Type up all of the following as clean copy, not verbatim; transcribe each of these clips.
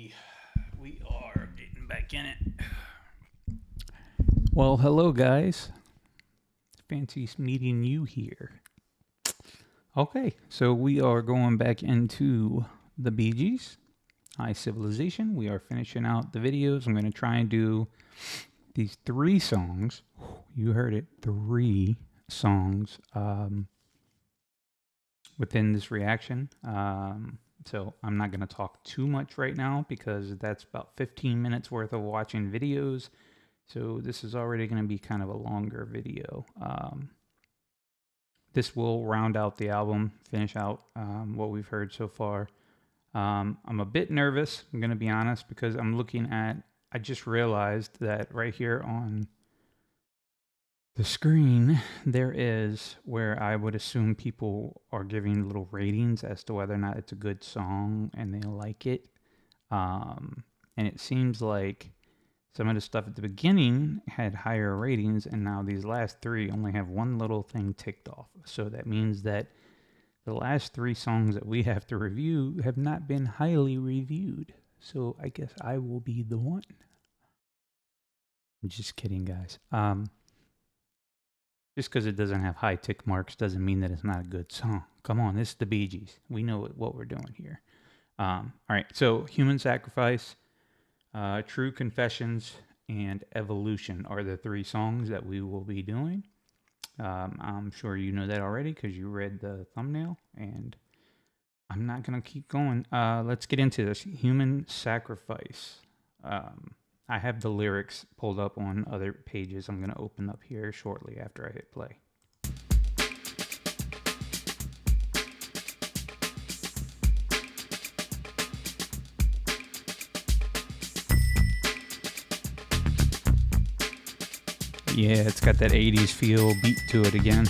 Alrighty, we are getting back in it. Well, hello, guys. Fancy meeting you here. Okay, so we are going back into the Bee Gees, High Civilization. We are finishing out the videos. I'm going to try and do these 3 songs. You heard it, 3 songs within this reaction. So I'm not going to talk too much right now because that's about 15 minutes worth of watching videos. So this is already going to be kind of a longer video. This will round out the album, finish out what we've heard so far. I'm a bit nervous, I'm going to be honest, because I'm looking at, I just realized that right here on the screen, there is where I would assume people are giving little ratings as to whether or not it's a good song and they like it. And it seems like some of the stuff at the beginning had higher ratings, and now these last 3 only have one little thing ticked off. So that means that the last 3 songs that we have to review have not been highly reviewed. So I guess I will be the one. I'm just kidding, guys. Just because it doesn't have high tick marks doesn't mean that it's not a good song. Come on, this is the Bee Gees. We know what we're doing here. All right, so Human Sacrifice, True Confessions, and Evolution are the 3 songs that we will be doing. I'm sure you know that already because you read the thumbnail, and I'm not going to keep going. Let's get into this. Human Sacrifice. I have the lyrics pulled up on other pages. I'm going to open up here shortly after I hit play. Yeah, it's got that 80s feel beat to it again.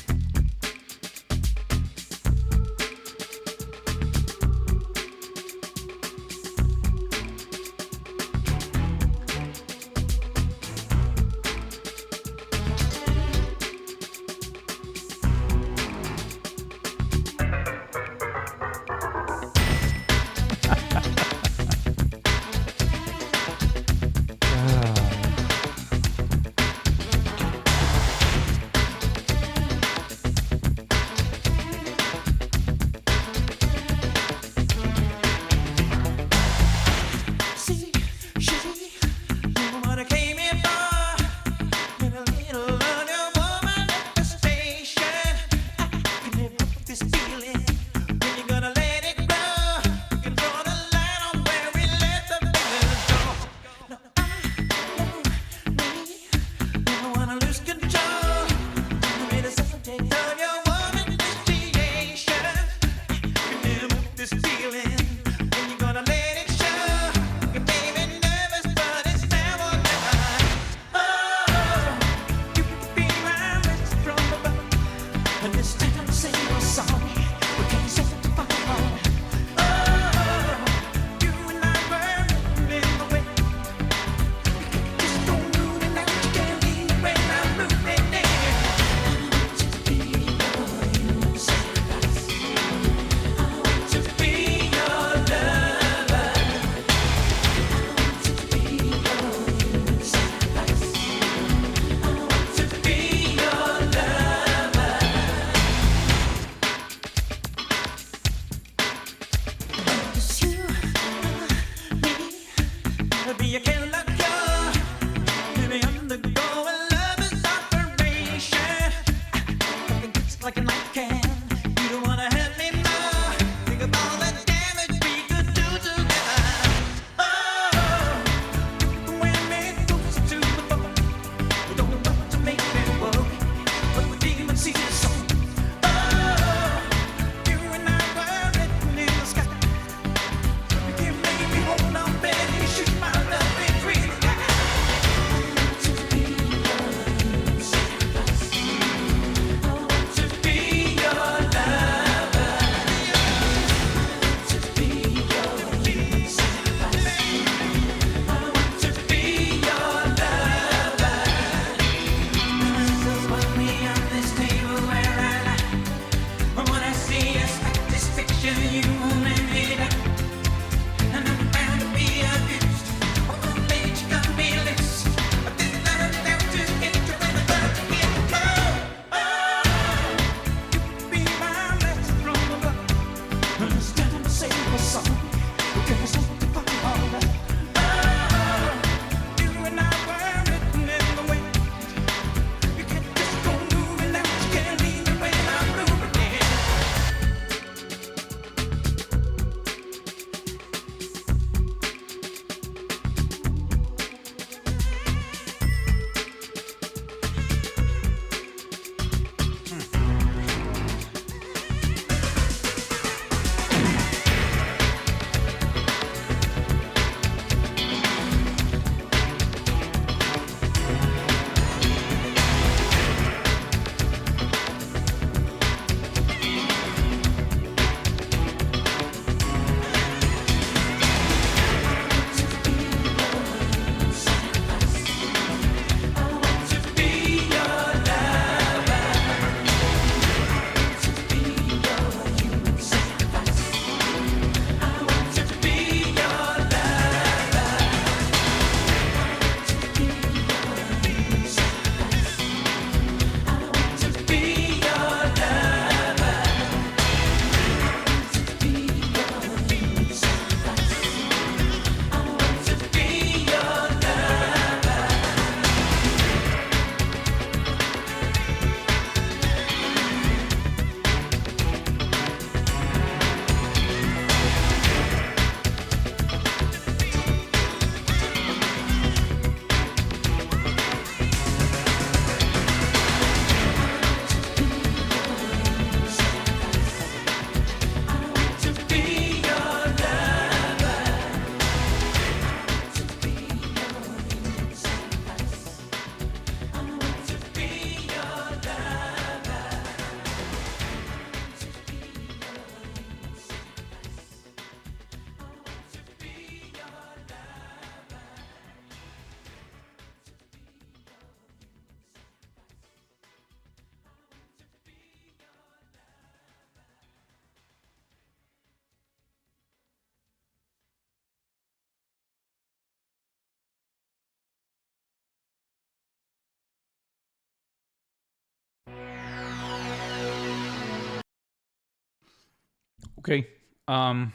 Okay. Um,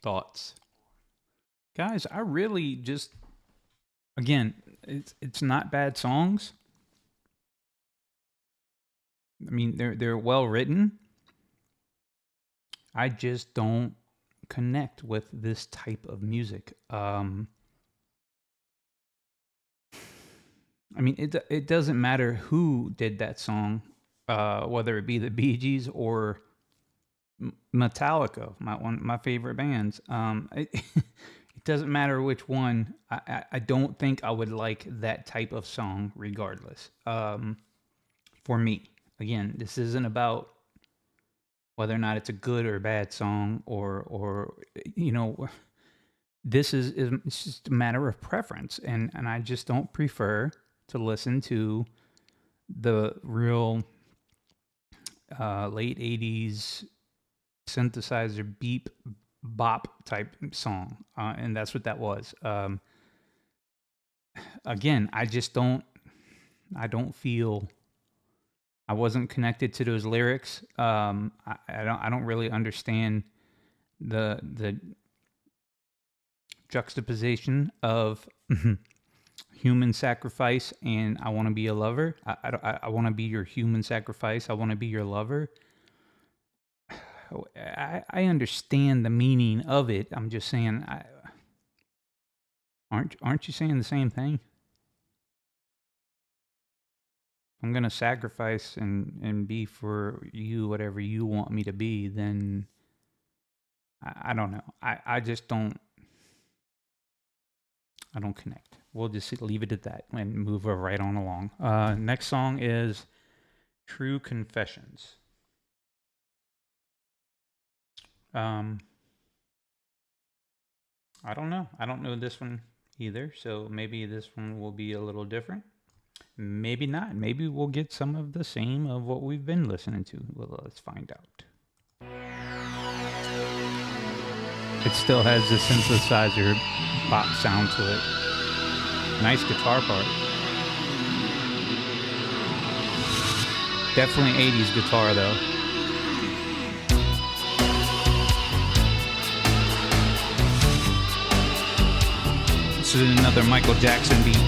thoughts, guys. I really just again, it's not bad songs. I mean, they're well written. I just don't connect with this type of music. I mean, it doesn't matter who did that song, whether it be the Bee Gees or Metallica, my favorite bands. It doesn't matter which one. I don't think I would like that type of song, regardless. For me, again, this isn't about whether or not it's a good or bad song, or you know, this is it's just a matter of preference, and I just don't prefer to listen to the real late 80s synthesizer beep bop type song, and that's what that was. Again, I don't feel I wasn't connected to those lyrics. I don't really understand the juxtaposition of human sacrifice and I want to be a lover. I want to be your human sacrifice. I want to be your lover. I understand the meaning of it. I'm just saying, aren't you saying the same thing? I'm gonna sacrifice and be for you whatever you want me to be. Then I don't know. I just don't. I don't connect. We'll just leave it at that and move right on along. Next song is True Confessions. I don't know. I don't know this one either, so maybe this one will be a little different. Maybe not. Maybe we'll get some of the same of what we've been listening to. Well, let's find out. It still has the synthesizer pop sound to it. Nice guitar part. Definitely 80s guitar though. This is another Michael Jackson beat.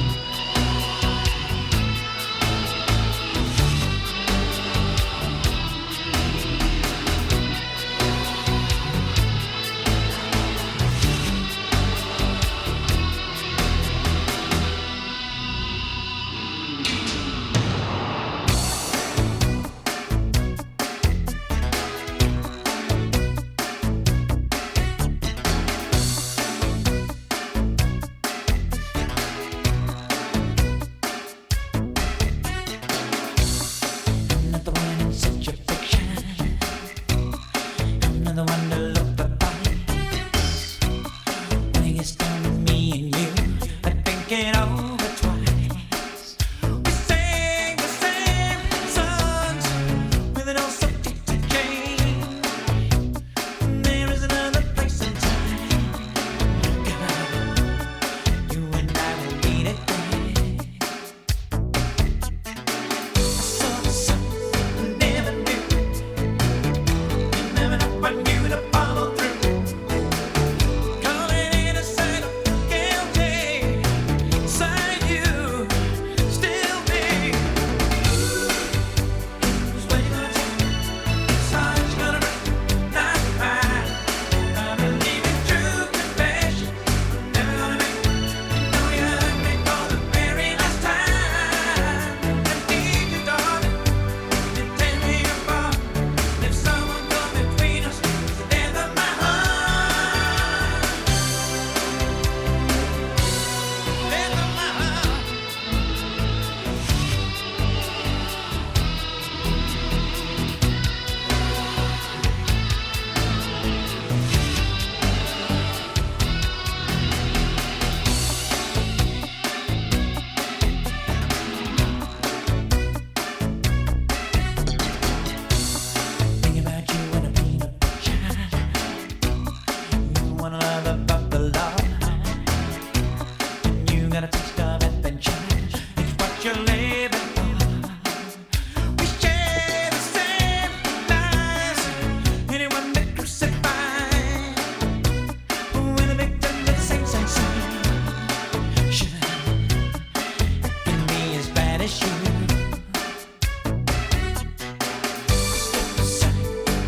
that is you.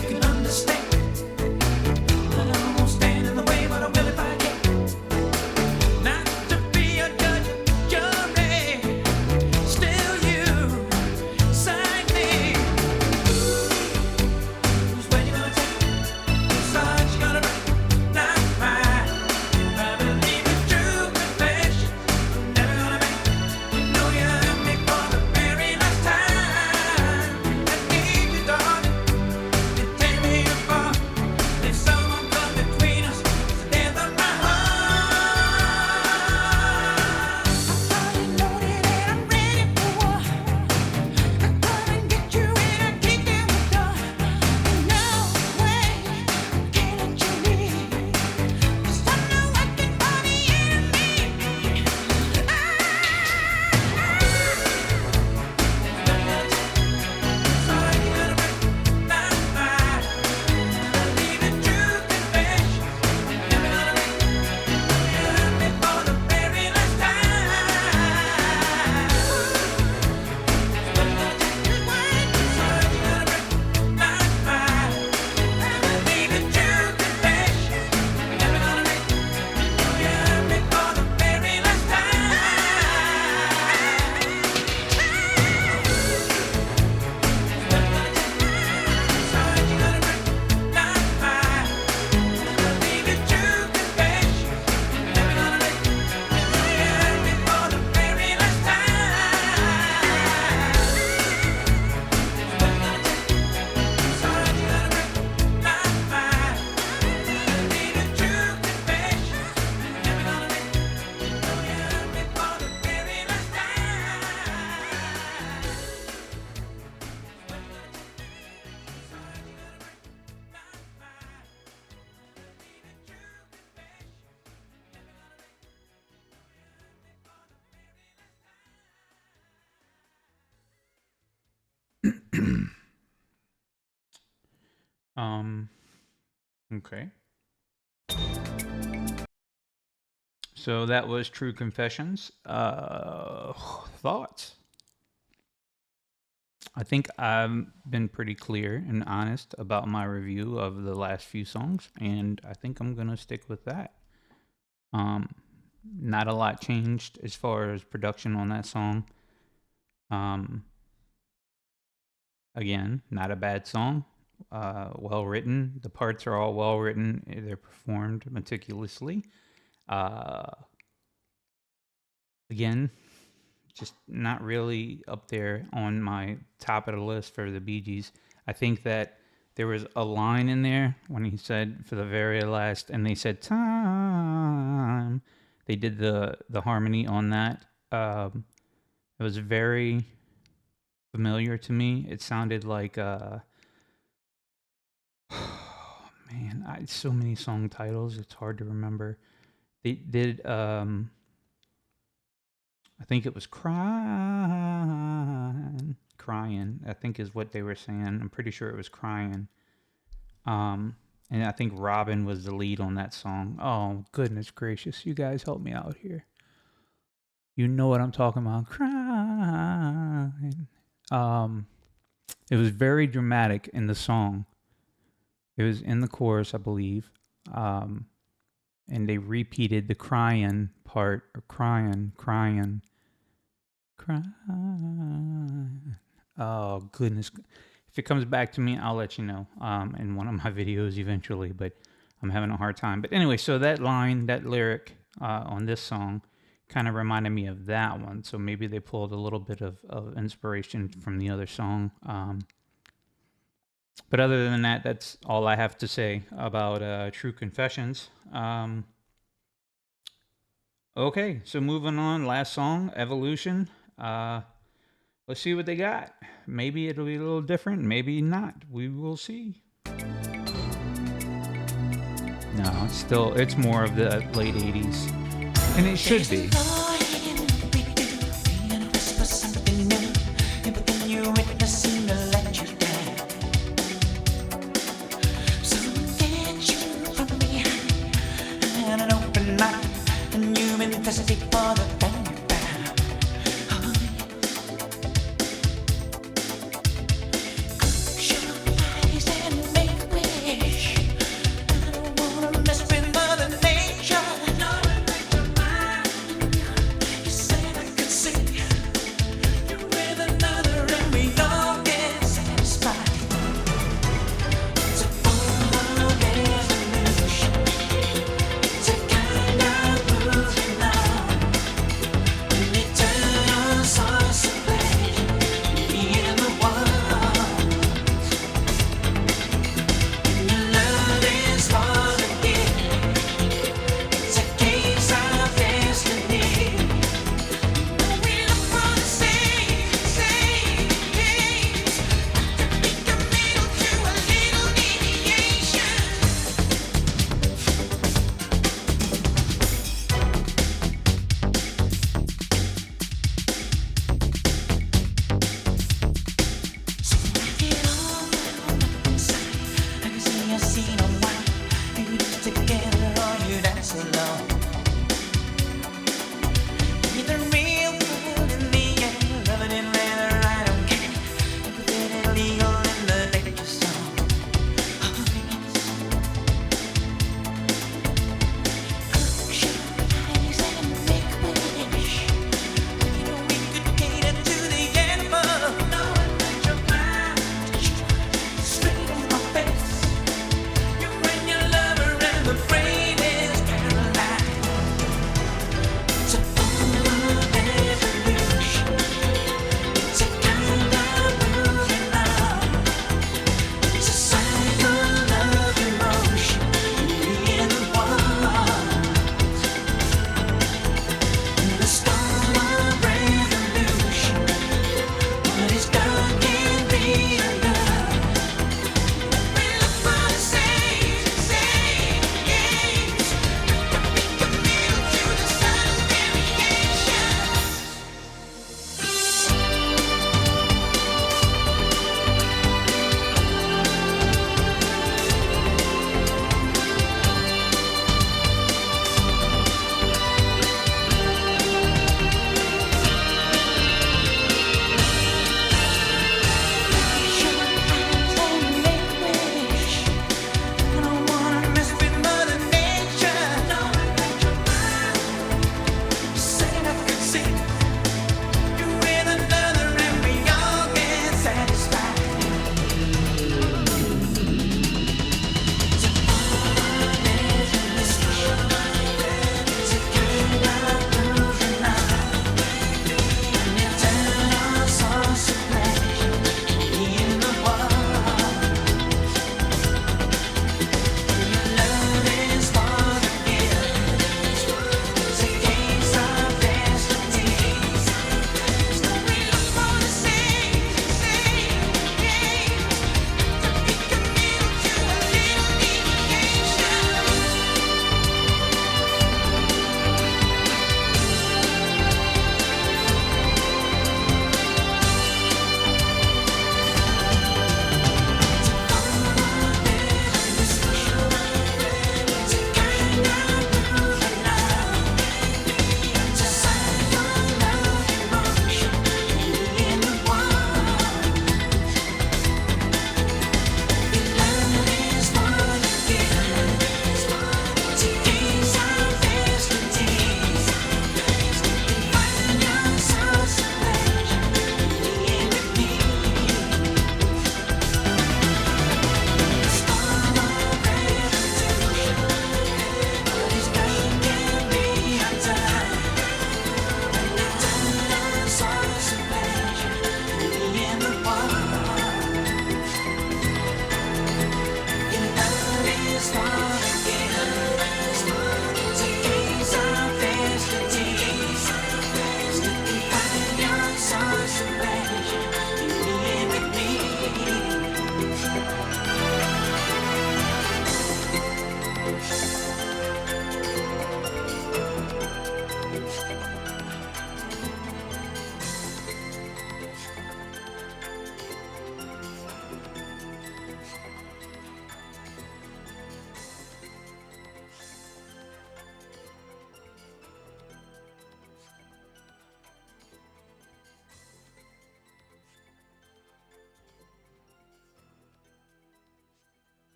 You can understand. I won't stand in the way, but I will if I can. Not to be a judge, jury, still you sign me. Whose way you gonna take? Whose side you gonna break? Not mine. I believe in true confession. I'm never gonna make. You know you love me for the very last time. I need you, darling. You tear me apart. If someone comes between us, it's the death of my heart. I know that I'm ready for war. I come and get you and I kick down the door. No way can let you leave. 'Cause I know I can find the enemy. Sorry, you gotta break, not mine. I believe in true confession. Never gonna make. You love me for the very last time. Sorry, you gotta break, not mine. I believe in true confession. Never gonna make. You love me for the very last time. Sorry, you gotta break, not mine. I believe in true confession. Never gonna make. You love me for the very last time. Sorry, you gotta break, not mine. I believe in true confession. Never gonna make. You love me for the very last Okay. So that was True Confessions. Thoughts? I think I've been pretty clear and honest about my review of the last few songs, and I think I'm gonna stick with that. Not a lot changed as far as production on that song. Again, not a bad song. Well written. The parts are all well written. They're performed meticulously. Again, just not really up there on my top of the list for the Bee Gees. I think that there was a line in there when he said for the very last, and they said time. They did the harmony on that. It was very familiar to me. It sounded like man, so many song titles. It's hard to remember. They did. I think it was crying. I think is what they were saying. I'm pretty sure it was crying. And I think Robin was the lead on that song. Oh goodness gracious! You guys help me out here. You know what I'm talking about? Crying. It was very dramatic in the song. It was in the chorus, I believe. And they repeated the crying part, or crying. Oh, goodness. If it comes back to me, I'll let you know in one of my videos eventually, but I'm having a hard time. But anyway, so that line, that lyric on this song kind of reminded me of that one. So maybe they pulled a little bit of inspiration from the other song. But other than that, that's all I have to say about True Confessions. Okay, so moving on, last song, Evolution. Let's see what they got. Maybe it'll be a little different, maybe not. We will see. No, it's more of the late 80s. And it should be.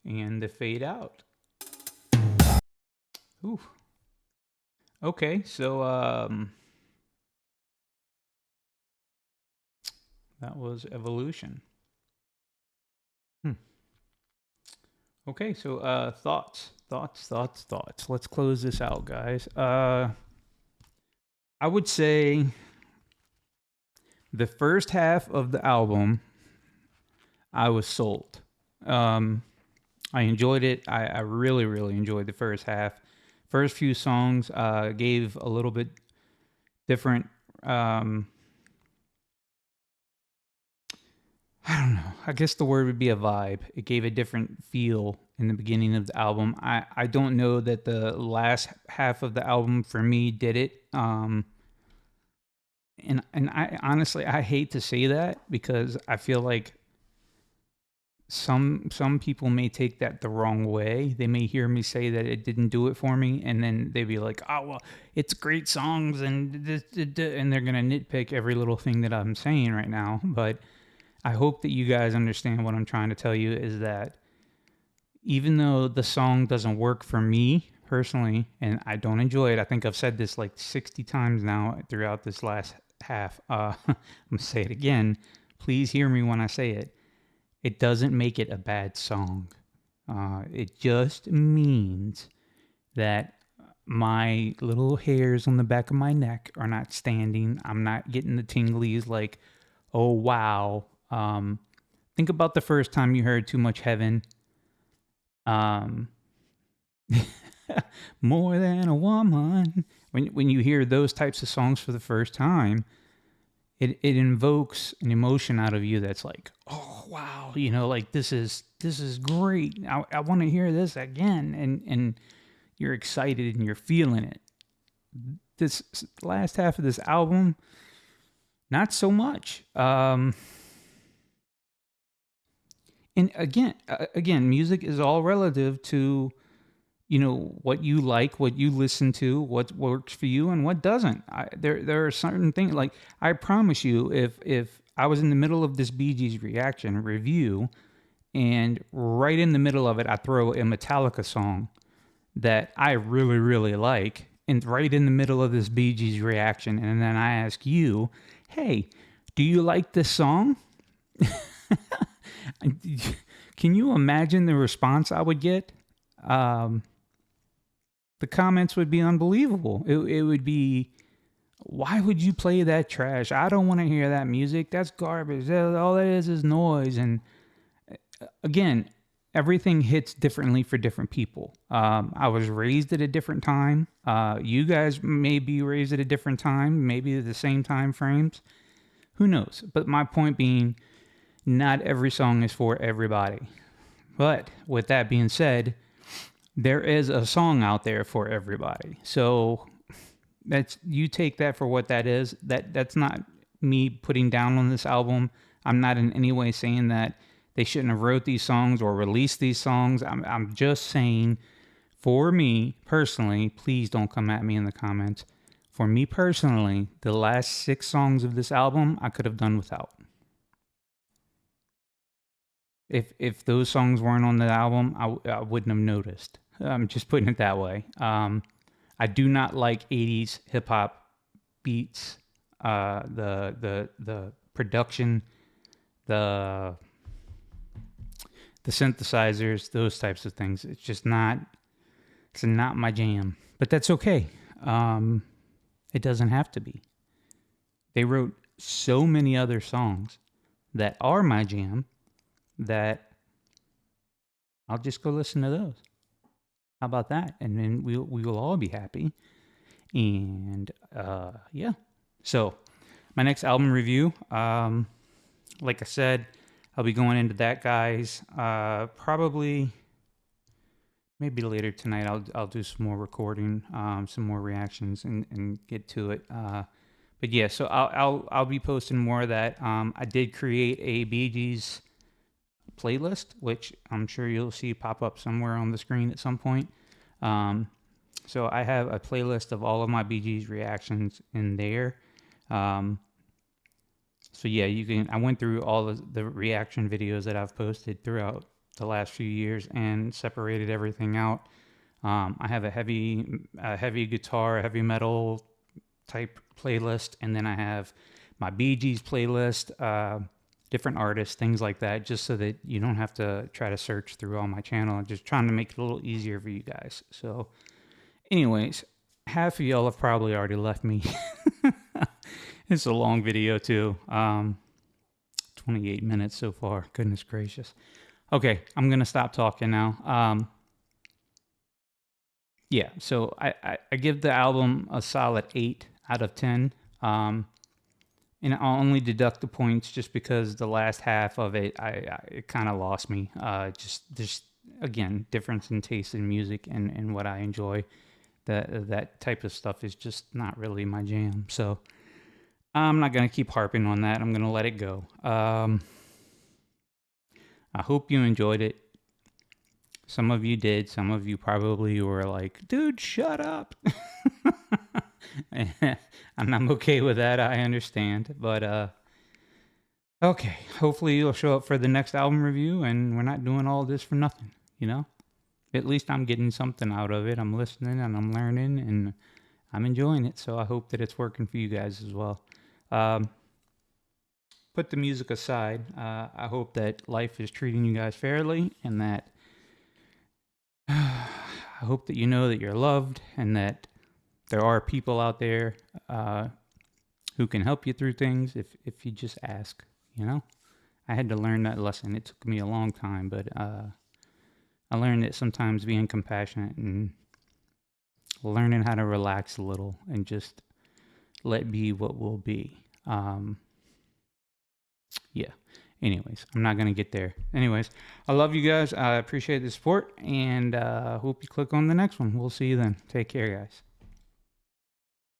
and the fade out. Ooh. Okay, so that was Evolution. Okay, so thoughts. Let's close this out, guys. I would say the first half of the album, I was sold. I enjoyed it. I really, really enjoyed the first half. First few songs gave a little bit different. I don't know. I guess the word would be a vibe. It gave a different feel in the beginning of the album. I don't know that the last half of the album for me did it. And I honestly I hate to say that because I feel like some people may take that the wrong way. They may hear me say that it didn't do it for me, and then they be like, "Oh well, it's great songs," and and they're gonna nitpick every little thing that I'm saying right now. But I hope that you guys understand what I'm trying to tell you is that even though the song doesn't work for me personally, and I don't enjoy it, I think I've said this like 60 times now throughout this last half. I'm gonna say it again. Please hear me when I say it. It doesn't make it a bad song. It just means that my little hairs on the back of my neck are not standing. I'm not getting the tinglies like, oh wow. Think about the first time you heard Too Much Heaven. More than a woman. When you hear those types of songs for the first time, it invokes an emotion out of you that's like, oh wow, like this is great. I want to hear this again, and you're excited and you're feeling it. This last half of this album, not so much. And again, music is all relative to what you like, what you listen to, what works for you, and what doesn't. There are certain things, like I promise you, if I was in the middle of this Bee Gees reaction review, and right in the middle of it, I throw a Metallica song that I really, really like, and right in the middle of this Bee Gees reaction, and then I ask you, hey, do you like this song? Can you imagine the response I would get? The comments would be unbelievable. It would be, why would you play that trash? I don't want to hear that music. That's garbage. All that is noise. And again, everything hits differently for different people. I was raised at a different time. You guys may be raised at a different time, maybe the same time frames. Who knows? But my point being, not every song is for everybody. But with that being said, there is a song out there for everybody. So you take that for what that is. That's not me putting down on this album. I'm not in any way saying that they shouldn't have wrote these songs or released these songs. I'm just saying, for me personally, please don't come at me in the comments. For me personally, the last 6 songs of this album I could have done without. If those songs weren't on the album, I wouldn't have noticed. I'm just putting it that way. I do not like 80s hip hop beats, the production, the synthesizers, those types of things. It's not my jam. But that's okay. It doesn't have to be. They wrote so many other songs that are my jam that I'll just go listen to those. How about that? And then we will all be happy. And yeah. So my next album review, like I said, I'll be going into that, guys. Probably maybe later tonight. I'll do some more recording, some more reactions, and get to it. But yeah, so I'll be posting more of that. I did create a Bee Gees playlist, which I'm sure you'll see pop up somewhere on the screen at some point. So I have a playlist of all of my Bee Gees reactions in there. So yeah, you can. I went through all of the reaction videos that I've posted throughout the last few years and separated everything out. I have a heavy guitar, heavy metal type playlist, and then I have my Bee Gees playlist, different artists, things like that, just so that you don't have to try to search through all my channel. I'm just trying to make it a little easier for you guys. So, anyways, half of y'all have probably already left me. It's a long video too. 28 minutes so far. Goodness gracious. Okay, I'm gonna stop talking now. Yeah, so I give the album a solid 8 out of 10. And I'll only deduct the points just because the last half of it, it kind of lost me. Just again, difference in taste in music and what I enjoy. That type of stuff is just not really my jam. So I'm not gonna keep harping on that. I'm gonna let it go. I hope you enjoyed it. Some of you did. Some of you probably were like, dude, shut up. And I'm okay with that. I understand. But, okay. Hopefully you'll show up for the next album review and we're not doing all this for nothing, you know? At least I'm getting something out of it. I'm listening and I'm learning and I'm enjoying it. So I hope that it's working for you guys as well. Put the music aside. I hope that life is treating you guys fairly and that I hope that you know that you're loved and that there are people out there who can help you through things if you just ask, you know? I had to learn that lesson. It took me a long time, but I learned that sometimes being compassionate and learning how to relax a little and just let be what will be. Yeah. Anyways, I'm not going to get there. Anyways, I love you guys. I appreciate the support and hope you click on the next one. We'll see you then. Take care, guys.